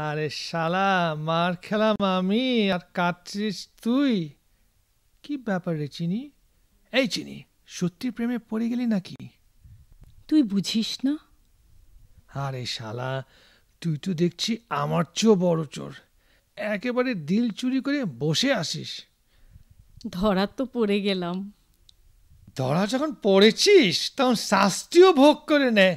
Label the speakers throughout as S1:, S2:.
S1: আরে শালা, মার খেলাম আমি আর কাটছিস তুই। কি ব্যাপার রে চিনি? এই চিনি, সত্যি প্রেমে পড়ে গেলি নাকি?
S2: তুই বুঝিস না?
S1: আরে শালা, তুই তো দেখছি আমার চেয়েও বড় চোর। একেবারে দিল চুরি করে বসে আসিস।
S2: ধরা তো পড়ে গেলাম।
S1: ধরা যখন পড়েছিস তখন শাস্তিও ভোগ করে নে।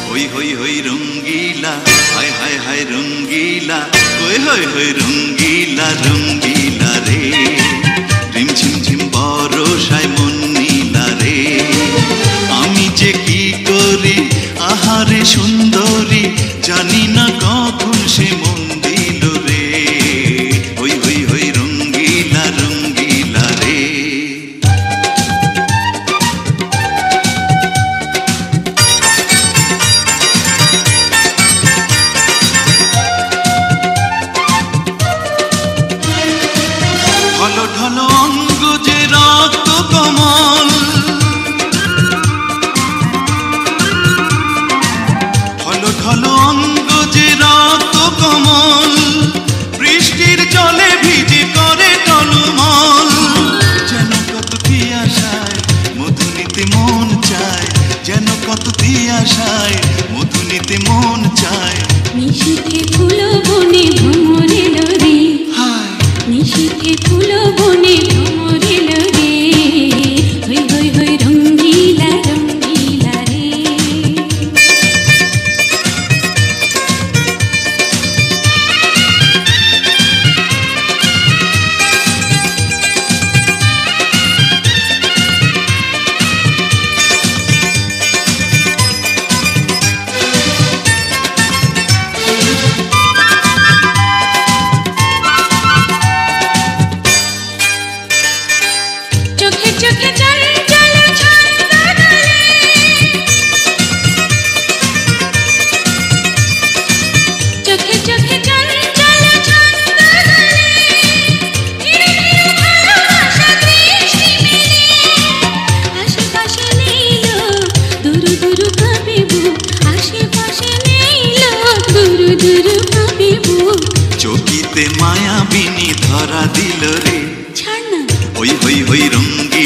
S3: হই হই হই রঙ্গিলা, হায় হায় হায় রঙ্গিলা, হই হই হই রঙ্গিলা রঙ্গিলা রে, রিম ঝিম ঝিম বরষায় মন নীলা রে। আমি যে কি করি আহারে সুন্দরী, জানি না কখন সে মন দিল রে। হই হই হই রঙ্গিলা রঙ্গিলা রে। ঢলো ঢলো অঙ্গ যে রক্ত কমল, ঢলো ঢলো অঙ্গ যে রক্ত কমল, বৃষ্টির জলে ভিজে করে টলমল। যেন কত কি আশায় মধু নিতে মন চায়, যেন কত কি আশায় মধু নিতে মন চায়।
S4: নিশীথে ফুল বনে ভ্রমর এলো রে, নিশীথে ফুল বনে ভ্রমর এলো রে। হই হই হই রঙ্গিলা রঙ্গিলা রে। চোখে চোখে চঞ্চল ছন্দ দোলে, চোখে চোখে চঞ্চল ছন্দ দোলে। ধীরে ধীরে ভালোবাসা দৃষ্টি মেলে, আশেপাশে নেইলো দুরু দুরু কাঁপে বুক, আশেপাশে নেইলো দুরু দুরু কাঁপে বুক।
S3: চকিতে মায়াবিনী ধরা দিল রে,
S4: ছাড় না।
S3: হই হই হই রঙ্গিলা